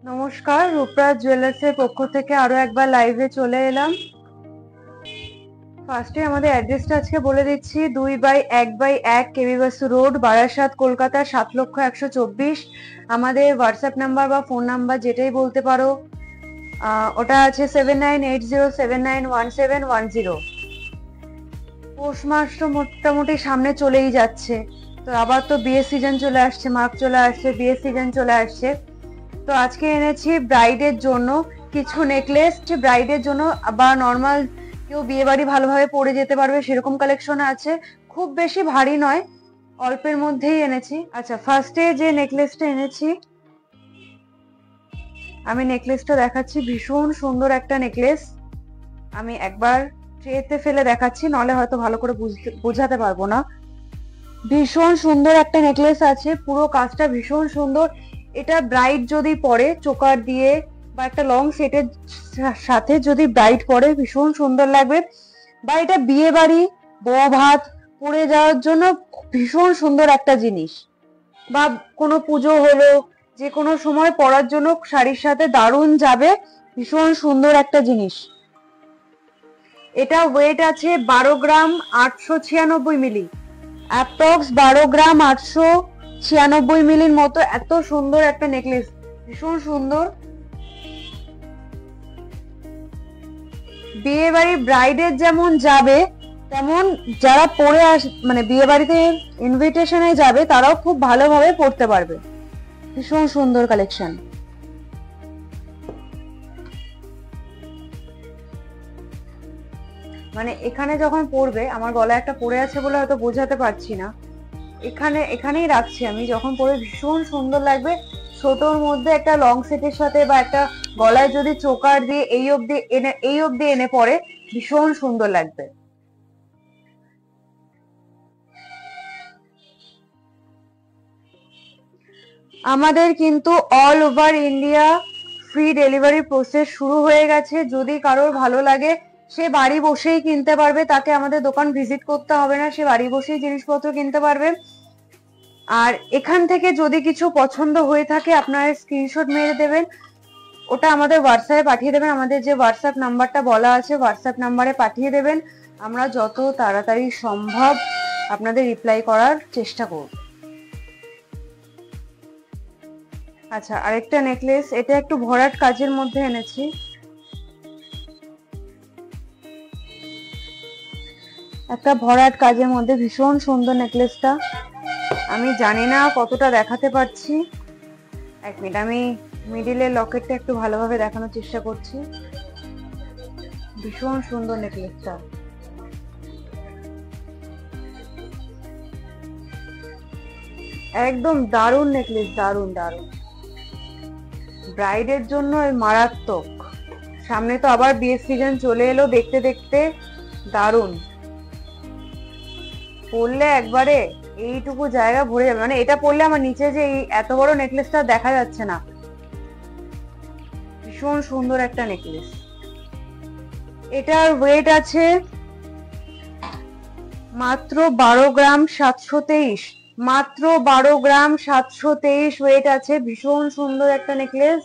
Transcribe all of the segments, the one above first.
নমস্কার, রূপরাজ জুয়েলার্সের পক্ষ থেকে আরো একবার লাইভে চলে এলাম। ফার্স্টে আমাদের অ্যাড্রেসটা আজকে বলে দিচ্ছি। 2/1/1 কেবি বাসু রোড, বারাসাত, কলকাতা 7,124। আমাদের হোয়াটসঅ্যাপ নাম্বার বা ফোন নাম্বার যেটাই বলতে পারো, ওটা আছে 7980791710। পৌষ মাস তো মোটামুটি সামনে চলেই যাচ্ছে, তো আবার তো বিয়ের সিজন চলে আসছে, মাঘ চলে আসছে, বিয়ের সিজন চলে আসছে। তো আজকে এনেছি ব্রাইডের জন্য কিছু নেকলেস, ব্রাইডের জন্য বা নর্মাল কেউ বিয়ে বাড়ি ভালোভাবে পরে যেতে পারবে সেরকম কালেকশন আছে। খুব বেশি ভারী নয়, অল্পের মধ্যেই এনেছি। আচ্ছা, ফার্স্টে যে নেকলেসটা এনেছি, আমি নেকলেসটা দেখাচ্ছি। ভীষণ সুন্দর একটা নেকলেস। আমি একবার ট্রেতে ফেলে দেখাচ্ছি, নলে হয়তো ভালো করে বোঝাতে পারবো না। ভীষণ সুন্দর একটা নেকলেস আছে, পুরো কাজটা ভীষণ সুন্দর। এটা ব্রাইড যদি পরে চোকার দিয়ে বা একটা লং সেটের সাথে যদি ব্রাইড পরে ভীষণ সুন্দর লাগবে। বা এটা বিয়ে বাড়ি, বউ ভাত পরে যাওয়ার জন্য ভীষণ সুন্দর একটা জিনিস। বা কোনো পুজো হলো, যে কোনো সময় পরার জন্য শাড়ির সাথে দারুণ যাবে। ভীষণ সুন্দর একটা জিনিস। এটা ওয়েট আছে 12 গ্রাম 896 মিলি, অ্যাপ্রক্স 12 গ্রাম 896 মিলির মতো। এত সুন্দর একটা নেকলেস, ভীষণ সুন্দর। বিয়ে বাড়ি ব্রাইডের যেমন যাবে, তেমন যারা পরে মানে বিয়ে বাড়িতে ইনভিটেশনে যাবে তারাও খুব ভালোভাবে পড়তে পারবে। ভীষণ সুন্দর কালেকশন। মানে এখানে যখন পরবে, আমার গলায় একটা পরে আছে বলে হয়তো বোঝাতে পারছি না, এখানেই রাখছি আমি, যখন পরে ভীষণ সুন্দর লাগবে। ছোটর মধ্যে একটা লং সেটের সাথে বা একটা গলায় যদি চোকার দিয়ে এই অবধি এনে পরে ভীষণ সুন্দর লাগবে। আমাদের কিন্তু all over India free delivery process শুরু হয়ে গেছে। যদি কারোর ভালো লাগে সে বাড়ি বসেই কিনতে পারবে, তাকে আমাদের দোকান ভিজিট করতে হবে না, সে বাড়ি বসেই জিনিসপত্র কিনতে পারবে। আর এখান থেকে যদি কিছু পছন্দ হয়ে থাকে আপনারা স্ক্রিনশট মেরে দেবেন, ওটা আমাদের হোয়াটসঅ্যাপে পাঠিয়ে দেবেন। আমাদের যে হোয়াটসঅ্যাপ নাম্বারটা বলা আছে হোয়াটসঅ্যাপ নাম্বারে পাঠিয়ে দেবেন। আমরা যত তাড়াতাড়ি সম্ভব আপনাদের রিপ্লাই করার চেষ্টা করব। আচ্ছা, আরেকটা নেকলেস, এটা একটু ভরাট কাজের মধ্যে এনেছি। একটা ভরাট কাজের মধ্যে ভীষণ সুন্দর নেকলেসটা। আমি জানি না কতটা দেখাতে পারছি। এক মিনিট, আমি মিডিলের লকেটটা একটু ভালোভাবে দেখানোর চেষ্টা করছি। ভীষণ সুন্দর নেকলেসটা, একদম দারুণ নেকলেস, দারুণ দারুণ। ব্রাইডের জন্য মারাত্মক। সামনে তো আবার বিয়ের সিজন চলে এলো, দেখতে দেখতে দারুণ। পরলে একবারে এইটুকু জায়গা ভরে যাবে। মানে এটা পরলে আমার নিচে যে এই এত বড় নেকলেসটা দেখা যাচ্ছে না। ভীষণ সুন্দর একটা নেকলেস। এটার ওয়েট আছে মাত্র 12 গ্রাম 723। মাত্র 12 গ্রাম 723 ওয়েট আছে। ভীষণ সুন্দর একটা নেকলেস।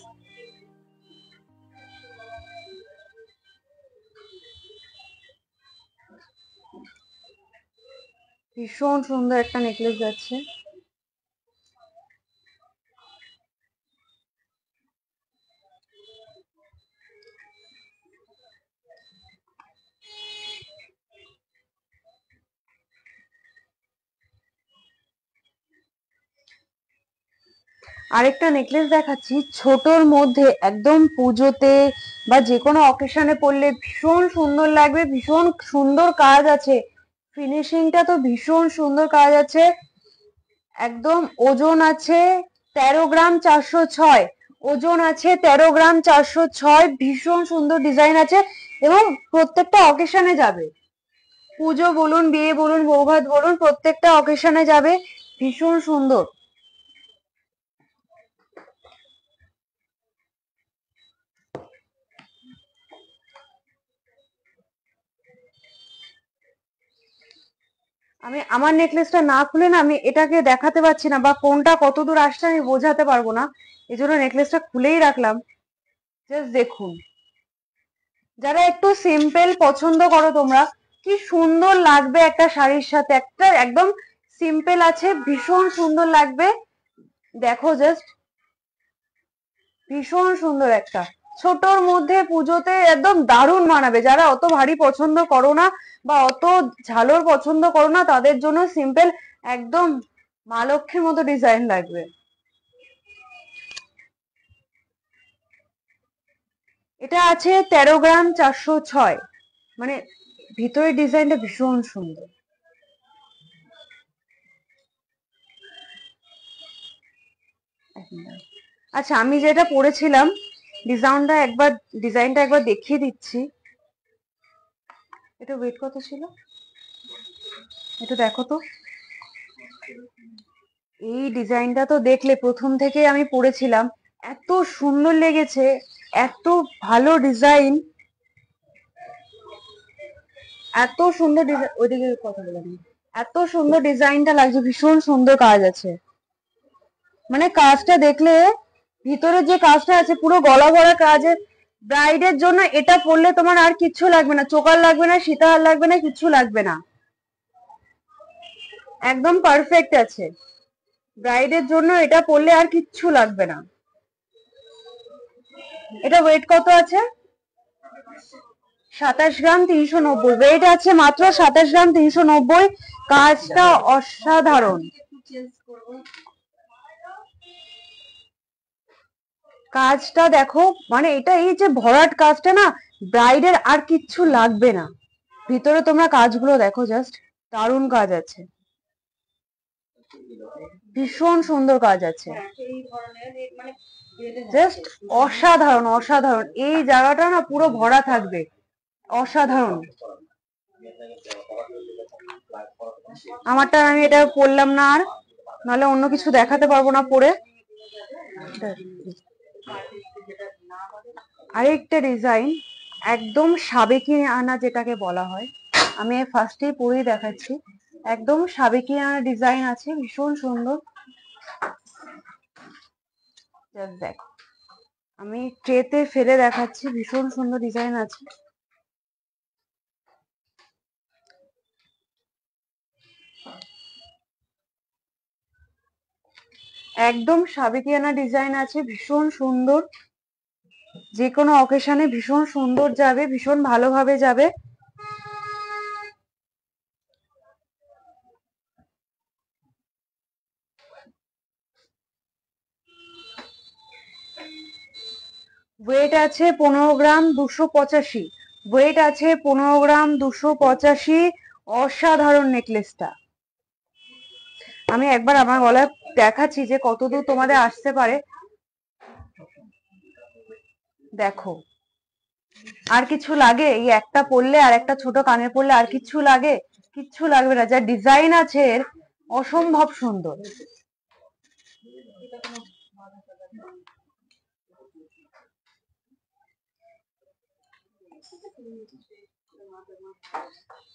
ভীষণ সুন্দর একটা নেকলেস যাচ্ছে। আরেকটা নেকলেস দেখাচ্ছি ছোটর মধ্যে, একদম পুজোতে বা যে কোনো অকেশনে পরলে ভীষণ সুন্দর লাগবে। ভীষণ সুন্দর কাজ আছে, ফিনিশিংটা তো ভীষণ সুন্দর কাজ আছে। একদম ওজন আছে 13 গ্রাম 406। ওজন আছে 13 গ্রাম 406। ভীষণ সুন্দর ডিজাইন আছে এবং প্রত্যেকটা অকেশনে যাবে। পুজো বলুন, বিয়ে বলুন, বৌভাত বলুন, প্রত্যেকটা অকেশনে যাবে। ভীষণ সুন্দর। আমি আমার নেকলেসটা না খুলে না আমি এটাকে দেখাতে পারছি না, বা কোনটা কত দূর আসছে আমি বোঝাতে পারবো না, এই জন্য নেকলেসটা খুলেই রাখলাম। জাস্ট দেখুন, যারা একটু সিম্পল পছন্দ করো তোমরা, কি সুন্দর লাগবে একটা শাড়ির সাথে, একটা একদম সিম্পল আছে, ভীষণ সুন্দর লাগবে। দেখো জাস্ট, ভীষণ সুন্দর একটা ছোটর মধ্যে পুজোতে একদম দারুণ মানাবে। যারা অত ভারী পছন্দ করো না বা অত ঝালোর পছন্দ করো না, তাদের জন্য সিম্পল একদম মা লক্ষ্মীর মতো ডিজাইন লাগবে। এটা আছে 13 গ্রাম 406, মানে ভিতরের ডিজাইনটা ভীষণ সুন্দর। আচ্ছা, আমি যেটা পরেছিলাম ডিজাইনটা একবার দেখিয়ে দিচ্ছি। এটা ওয়েট কত ছিল এটা দেখো তো। এই ডিজাইনটা তো দেখলে, প্রথম থেকে আমি পরেছিলাম, এত সুন্দর লেগেছে, এত ভালো ডিজাইন, এত সুন্দর ডিজাইন। ওইদিকে কথা বলে নি। এত সুন্দর ডিজাইনটা লাগছে, ভীষণ সুন্দর কাজ আছে, মানে কাজটা দেখলে, ভিতরে যে কাজটা আছে পুরো গলা ভরা কাজের। ব্রাইডের জন্য এটা পরলে তোমার আর কিচ্ছু লাগবে না, চোকার লাগবে না, সীতাহার লাগবে না, কিচ্ছু লাগবে না, একদম পারফেক্ট আছে। ব্রাইডের জন্য এটা পরলে আর কিচ্ছু লাগবে না। এটা ওয়েট কত আছে? 27 গ্রাম 390, ওয়েট আছে মাত্র 27 গ্রাম 390। কাজটা অসাধারণ, কাজটা দেখো, মানে এটা এই যে ভরাট কাজটা না, ব্রাইডের আর কিচ্ছু লাগবে না। ভিতরে তোমরা কাজগুলো দেখো, জাস্ট দারুণ কাজ আছে, ভীষণ সুন্দর কাজ আছে, জাস্ট অসাধারণ অসাধারণ। এই জায়গাটা না পুরো ভরা থাকবে, অসাধারণ। আমারটা আমি এটা পরলাম না আর, নাহলে অন্য কিছু দেখাতে পারবো না পরে। আরেকটা ডিজাইন, একদম সাবেকি আনা যেটাকে বলা হয়, আমি ফার্স্টেই পরেই দেখাচ্ছি। একদম সাবেকি আনা ডিজাইন আছে, ভীষণ সুন্দর। জাস্ট দেখো, আমি ট্রেতে ফেলে দেখাচ্ছি, ভীষণ সুন্দর ডিজাইন আছে। একদম সাবেকিয়ানা ডিজাইন আছে, ভীষণ সুন্দর, যে কোনো অকেশনে ভীষণ সুন্দর যাবে, ভীষণ ভালোভাবে যাবে। ওয়েট আছে 15 গ্রাম 285, ওয়েট আছে 15 গ্রাম 285। অসাধারণ নেকলেসটা, আমি একবার আমার গলায় দেখাচ্ছি যে কতদূর তোমাদের আসতে পারে। দেখো, আর কিছু লাগে? এই একটা পরলে আর একটা ছোট কানের পরলে আর কিছু লাগে? কিচ্ছু লাগবে না, যা ডিজাইন আছে এর অসম্ভব সুন্দর।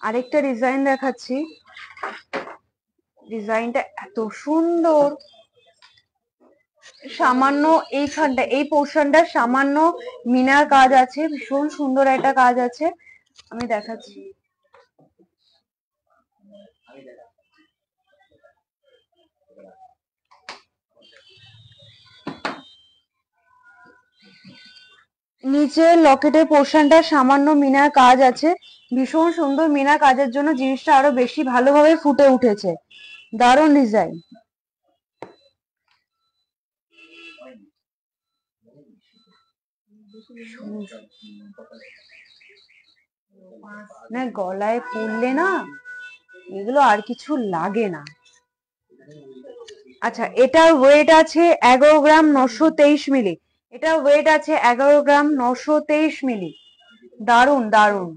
আরেকটা ডিজাইন দেখাচ্ছি, ডিজাইনটা এত সুন্দর। সামান্য এইখানটা, এই পোর্শনটা সামান্য মিনার কাজ আছে, ভীষণ সুন্দর একটা কাজ আছে, আমি দেখাচ্ছি। নিচে লকেটের পোর্শনটা সামান্য মিনার কাজ আছে, ভীষণ সুন্দর। মিনার কাজের জন্য জিনিসটা আরো বেশি ভালোভাবে ফুটে উঠেছে, দারুণ ডিজাইন। না, গলায় পরলে না এগুলো আর কিছু লাগে না। আচ্ছা, এটার ওয়েট আছে 11 গ্রাম 923 মিলি, এটা ওয়েট আছে 11 গ্রাম 923 মিলি। দারুণ দারুণ।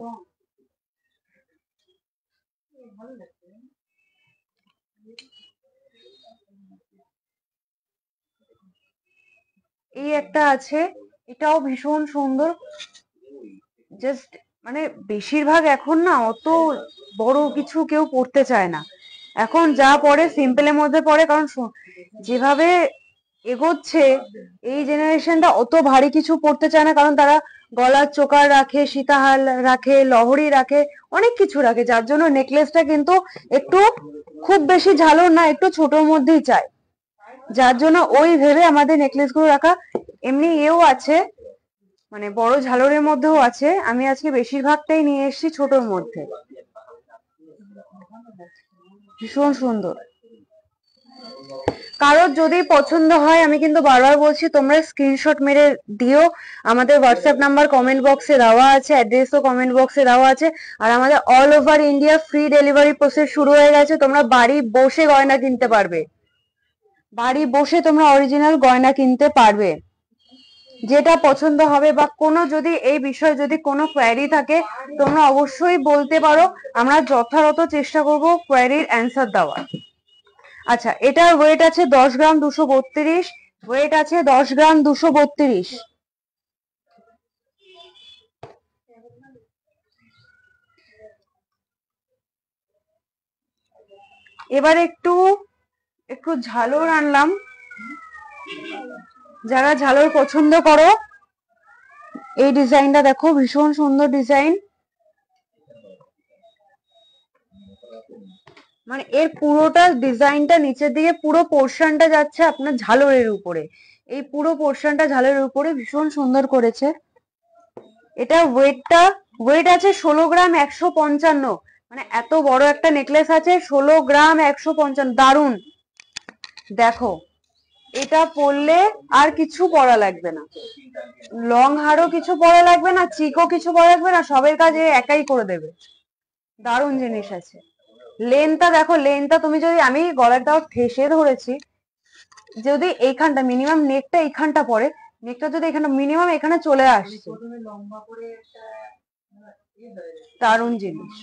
এই একটা আছে, এটাও ভীষণ সুন্দর। জাস্ট মানে বেশিরভাগ এখন না অত বড় কিছু কেউ পড়তে চায় না, এখন যা পরে সিম্পলের মধ্যে পড়ে, কারণ যেভাবে এগোচ্ছে এই জেনারেশনটা অত ভারী কিছু পড়তে চায় না, কারণ তারা গলার চোকার রাখে, সীতাহার রাখে, লহরি রাখে, অনেক কিছু রাখে, যার জন্য নেকলেসটা কিন্তু একটু খুব বেশি ঝালর না, একটু ছোটর মধ্যেই চায়, যার জন্য ওই ভেবে আমাদের নেকলেস গুলো রাখা। এমনি এও আছে, মানে বড় ঝালরের মধ্যেও আছে, আমি আজকে বেশিরভাগটাই নিয়ে এসেছি ছোটর মধ্যে। ভীষণ সুন্দর। কারোর যদি পছন্দ হয়, আমি কিন্তু বারবার বলছি তোমরা স্ক্রিনশট মেরে দিও, আমাদের হোয়াটসঅ্যাপ নাম্বার কমেন্ট বক্সে দেওয়া আছে, অ্যাড্রেসও কমেন্ট বক্সে দেওয়া আছে, আর আমাদের all over India free delivery process শুরু হয়ে গেছে, তোমরা বাড়ি বসে গয়না কিনতে পারবে, বাড়ি বসে তোমরা অরিজিনাল গয়না কিনতে পারবে। যেটা পছন্দ হবে বা কোনো যদি এই বিষয়ে যদি কোনো কোয়ারি থাকে তোমরা অবশ্যই বলতে পারো, আমরা যথাযথ চেষ্টা করব কোয়ারির অ্যান্সার দেওয়ার। আচ্ছা, এটার ওয়েট আছে 10 গ্রাম 232, ওয়েট আছে 10 গ্রাম 232। এবার একটু একটু ঝালর আনলাম, যারা ঝালর পছন্দ করো এই ডিজাইনটা দেখো, ভীষণ সুন্দর ডিজাইন, মানে এর পুরোটা ডিজাইনটা নিচের দিকে পুরো পোর্শনটা যাচ্ছে আপনার ঝালরের উপরে, এই পুরো পোর্শনটা ঝালরের উপরে ভীষণ সুন্দর করেছে। এটা ওয়েট আছে 16 গ্রাম 155, মানে এত বড় একটা নেকলেস আছে 16 গ্রাম 155, দারুন। দেখো এটা পরলে আর কিছু পরা লাগবে না, লং হারও কিছু পরা লাগবে না, চিকও কিছু পরা লাগবে না, সবের কাজ একাই করে দেবে, দারুন জিনিস আছে। লেনটা দেখো, লেনটা তুমি যদি, আমি গলাটাও ঠেসে ধরেছি, যদি এইখানটা মিনিমাম নেকটা এইখানটা পড়ে, নেকটা যদি এখানে মিনিমাম এখানে চলে আসছে, দারুন জিনিস।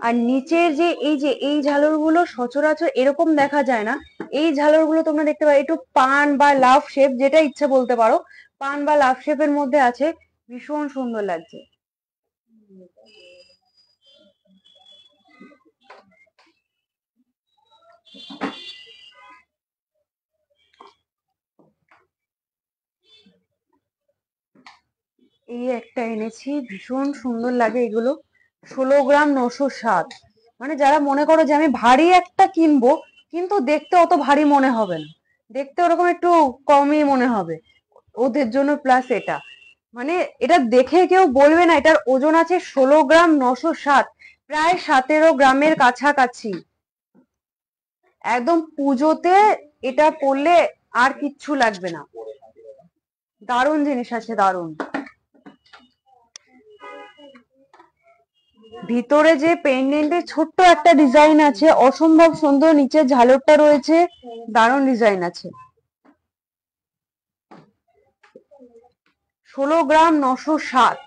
আর নিচের যে এই ঝালর গুলো সচরাচর এরকম দেখা যায় না, এই ঝালর গুলো তোমরা দেখতে পারো একটু পান বা লাভ শেপ, যেটা ইচ্ছা বলতে পারো, পান বা লাভ শেপের মধ্যে আছে, ভীষণ সুন্দর লাগছে। এই একটা এনেছি, ভীষণ সুন্দর লাগে এগুলো, 16 গ্রাম 907, মানে যারা মনে করো যে আমি ভারী একটা কিনবো কিন্তু দেখতে অত ভারী মনে হবে না, দেখতে ওরকম একটু কমই মনে হবে, ওদের জন্য প্লাস এটা, মানে এটা দেখে কেউ বলবে না এটার ওজন আছে 16 গ্রাম 907, প্রায় 17 গ্রামের কাছাকাছি, একদম পুজোতে এটা পরলে আর কিচ্ছু লাগবে না, দারুণ জিনিস আছে, দারুণ। ভিতরে যে পেন্ডেন্টের ছোট্ট একটা ডিজাইন আছে, অসম্ভব সুন্দর, নিচে ঝালরটা রয়েছে, দারুণ ডিজাইন আছে। 16 গ্রাম 907।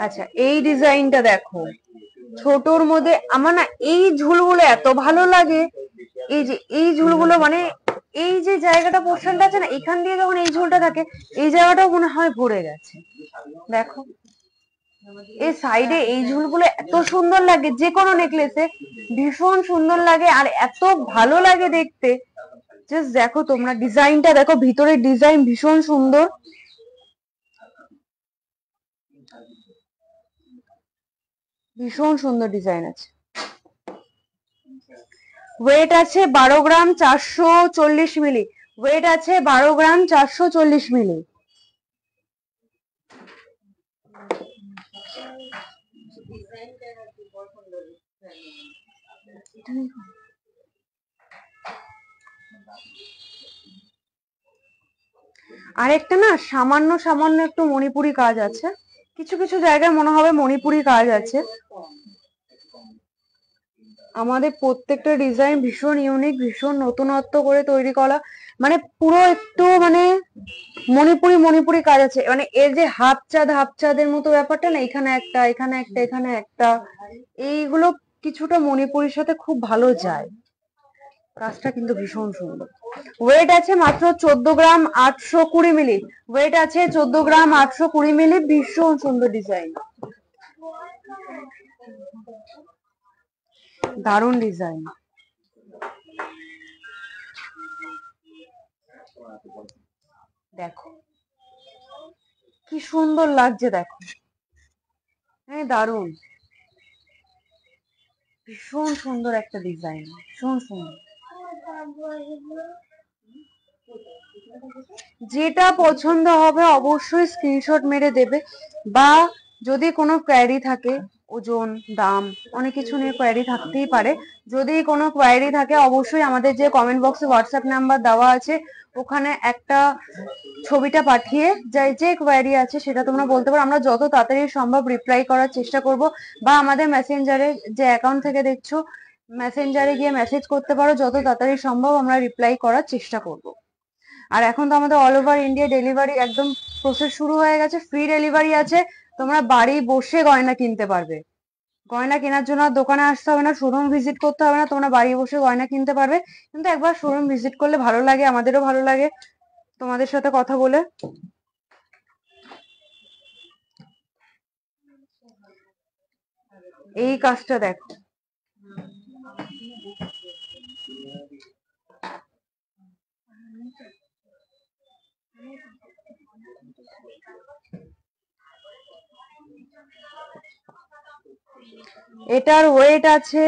আচ্ছা, এই ডিজাইনটা দেখো, ছোটর মধ্যে আমার না এই ঝুলগুলো এত ভালো লাগে, এই যে এই ঝুলগুলো, মানে এই যে জায়গাটা পোর্শনটা আছে না, এখান দিয়ে যখন এই ঝুলটা থাকে, এই জায়গাটাও মনে হয় ভরে গেছে, দেখো এই সাইডে এই ঝুলগুলো এত সুন্দর লাগে, যে কোনো নেকলেসে ভীষণ সুন্দর লাগে আর এত ভালো লাগে দেখতে। জাস্ট দেখো তোমরা ডিজাইনটা দেখো, ভিতরের ডিজাইন ভীষণ সুন্দর, ভীষণ সুন্দর ডিজাইন আছে। ওয়েট আছে 12 গ্রাম 440 মিলি, ওয়েট আছে 12 গ্রাম 440 মিলি। আরেকটা না সামান্য সামান্য একটু মণিপুরি কাজ আছে, কিছু কিছু জায়গায় মনে হবে মণিপুরি কাজ আছে, আমাদের প্রত্যেকটা ডিজাইন ভীষণ ইউনিক, ভীষণ নতুনত্ব করে তৈরি করা, মানে পুরো একটু মানে মণিপুরি মণিপুরি কাজ আছে, মানে এর যে হাফ চাঁদের মতো ব্যাপারটা না, এখানে একটা এখানে একটা এখানে একটা, এইগুলো কিছুটা মণিপুরির সাথে খুব ভালো যায়। কাজটা কিন্তু ভীষণ সুন্দর। ওয়েট আছে মাত্র 14 গ্রাম 820 মিলি। ওয়েট আছে 14 গ্রাম 820 মিলি। ভীষণ সুন্দর ডিজাইন, দারুণ ডিজাইন। দেখো কি সুন্দর লাগছে, দেখো হ্যাঁ দারুণ, ভীষণ সুন্দর একটা ডিজাইন, ভীষণ সুন্দর। যেটা পছন্দ হবে অবশ্যই স্ক্রিনশট মেরে দেবে, বা যদি কোনো কোয়ারি থাকে, ওজন দাম অনেক কিছু নিয়ে কোয়ারি থাকতেই পারে, যদি কোনো কোয়ারি থাকে অবশ্যই আমাদের যে কমেন্ট বক্সে হোয়াটসঅ্যাপ নাম্বার দেওয়া আছে ওখানে একটা ছবিটা পাঠিয়ে যে কোয়ারি আছে সেটা তোমরা বলতে পারো, আমরা যত তাড়াতাড়ি সম্ভব রিপ্লাই করার চেষ্টা করব। বা আমাদের মেসেঞ্জারে যে অ্যাকাউন্ট থেকে দেখছো, মেসেঞ্জারে গিয়ে মেসেজ করতে পারো, যত তাড়াতাড়ি সম্ভব আমরা রিপ্লাই করার চেষ্টা করব। আর এখন তো আমাদের অল ওভার ইন্ডিয়া ডেলিভারি একদম প্রসেস শুরু হয়ে গেছে, ফ্রি ডেলিভারি আছে, তোমরা বাড়ি বসে গয়না কিনতে পারবে। গয়না কেনার জন্য আর দোকানে আসতে হবে না, শোরুম ভিজিট করতে হবে না, তোমরা বাড়ি বসে গয়না কিনতে পারবে। কিন্তু একবার শোরুম ভিজিট করলে ভালো লাগে, আমাদেরও ভালো লাগে তোমাদের সাথে কথা বলে। এই কাজটা দেখো, এটার ওয়েট আছে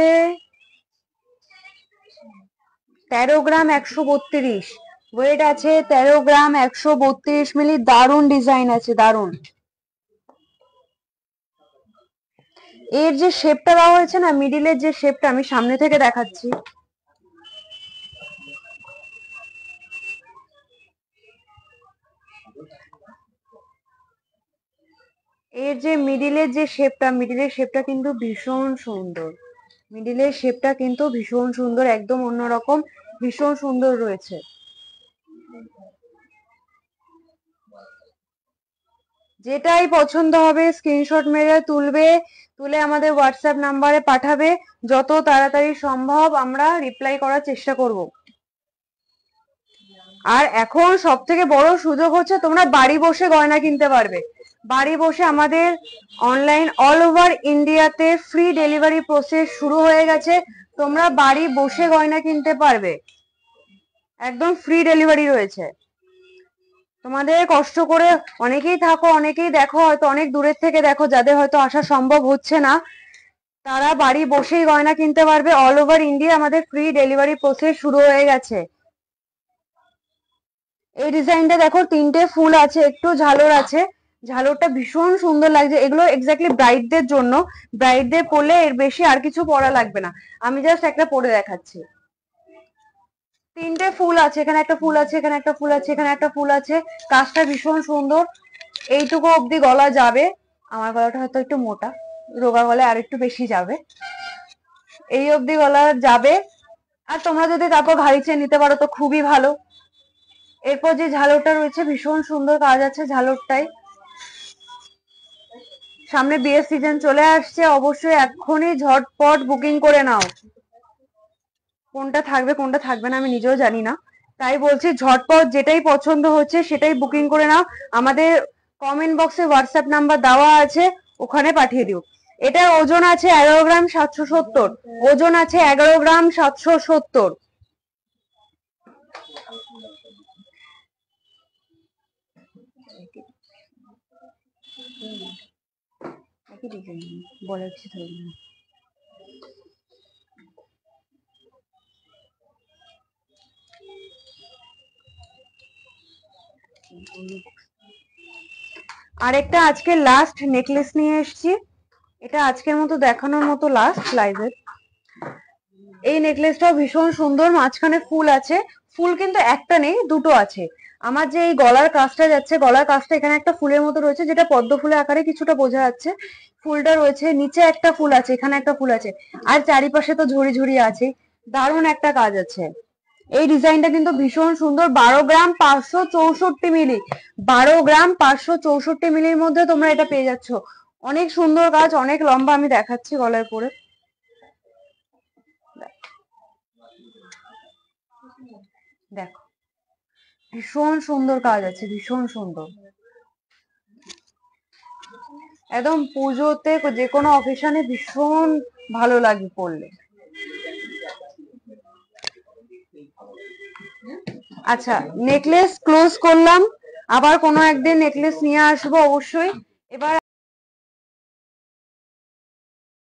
13 গ্রাম 132। ওয়েট আছে 13 গ্রাম 132 মিলি। দারুণ ডিজাইন আছে, দারুণ। এর যে শেপটা দেওয়া হয়েছে না, মিডিলের যে শেপটা, আমি সামনে থেকে দেখাচ্ছি, এর যে মিডিলের যে শেপটা, মিডিলের শেপটা কিন্তু ভীষণ সুন্দর, মিডিলের শেপটা কিন্তু ভীষণ সুন্দর, একদম অন্যরকম, ভীষণ সুন্দর রয়েছে। যেটাই পছন্দ হবে স্ক্রিনশট মেরে তুলবে, তুলে আমাদের হোয়াটসঅ্যাপ নাম্বারে পাঠাবে, যত তাড়াতাড়ি সম্ভব আমরা রিপ্লাই করার চেষ্টা করব। আর এখন সব থেকে বড় সুযোগ হচ্ছে তোমরা বাড়ি বসে গয়না কিনতে পারবে। বাড়ি বসে আমাদের অনলাইন অল ওভার ইন্ডিয়াতে ফ্রি ডেলিভারি প্রসেস শুরু হয়ে গেছে, তোমরা বাড়ি বসে গয়না কিনতে পারবে, একদম ফ্রি ডেলিভারি রয়েছে। তোমাদের কষ্ট করে, অনেকেই থাকো অনেকেই দেখো, হয়তো অনেক দূরের থেকে দেখো, যাদের হয়তো আসা সম্ভব হচ্ছে না, তারা বাড়ি বসেই গয়না কিনতে পারবে। অল ওভার ইন্ডিয়া আমাদের ফ্রি ডেলিভারি প্রসেস শুরু হয়ে গেছে। এই ডিজাইনটা দেখো, 3টে ফুল আছে, একটু ঝালর আছে, ঝালরটা ভীষণ সুন্দর লাগছে। এগুলো এক্স্যাক্টলি ব্রাইডদের জন্য, ব্রাইডদের পরলে এর বেশি আর কিছু পরা লাগবে না। আমি জাস্ট একটা পরে দেখাচ্ছি। 3টে ফুল আছে, এখানে একটা ফুল আছে, এখানে একটা ফুল আছে, এখানে একটা ফুল আছে। কাজটা ভীষণ সুন্দর। এইটুকু অব্দি গলা যাবে, আমার গলাটা হয়তো একটু মোটা, রোগা গলায় আর একটু বেশি যাবে, এই অব্দি গলা যাবে। আর তোমরা যদি তারপর ঘাড়ি চেয়ে নিতে পারো তো খুবই ভালো। এরপর যে ঝালরটা রয়েছে, ভীষণ সুন্দর কাজ আছে ঝালরটাই। সামনে বিয়ের সিজন চলে আসছে, অবশ্যই এক্ষুনি ঝটপট বুকিং করে নাও। কোনটা থাকবে কোনটা থাকবে না আমি নিজেও জানি না, তাই বলছি ঝটপট যেটাই পছন্দ হচ্ছে সেটাই বুকিং করে নাও। আমাদের কমেন্ট বক্সে হোয়াটসঅ্যাপ নাম্বার দেওয়া আছে, ওখানে পাঠিয়ে দিও। এটা ওজন আছে 11 গ্রাম 770। ওজন আছে 11 গ্রাম 770। বলার কিছু থাকবে না। আরেকটা আজকে লাস্ট নেকলেস নিয়ে এসেছি, এটা আজকের মতো দেখানোর মতো লাস্ট লাইভের। এই নেকলেসটাও ভীষণ সুন্দর, মাঝখানে ফুল আছে, ফুল কিন্তু একটা নেই দুটো আছে। আমার যে এই গলার কাজটা যাচ্ছে, গলার কাজটা এখানে একটা ফুলের মতো রয়েছে, যেটা পদ্ম ফুলের আকারে কিছুটা বোঝা যাচ্ছে। ফুলটা রয়েছে, নিচে একটা ফুল আছে, এখানে একটা ফুল আছে, আর চারিপাশে তো ঝুড়ি ঝুড়ি আছে। দারুণ একটা কাজ আছে। এই ডিজাইনটা কিন্তু ভীষণ সুন্দর। 12 গ্রাম 564 মিলি, 12 গ্রাম 564 মিলির মধ্যে তোমরা এটা পেয়ে যাচ্ছ। অনেক সুন্দর কাজ, অনেক লম্বা। আমি দেখাচ্ছি গলায় পরে, দেখো ভীষণ সুন্দর কাজ আছে, ভীষণ সুন্দর। একদম পুজোতে যে কোনো অকেশনে ভীষণ ভালো লাগে পরলে। আচ্ছা, নেকলেস ক্লোজ করলাম, আবার কোনো একদিন নেকলেস নিয়ে আসবো অবশ্যই। এবার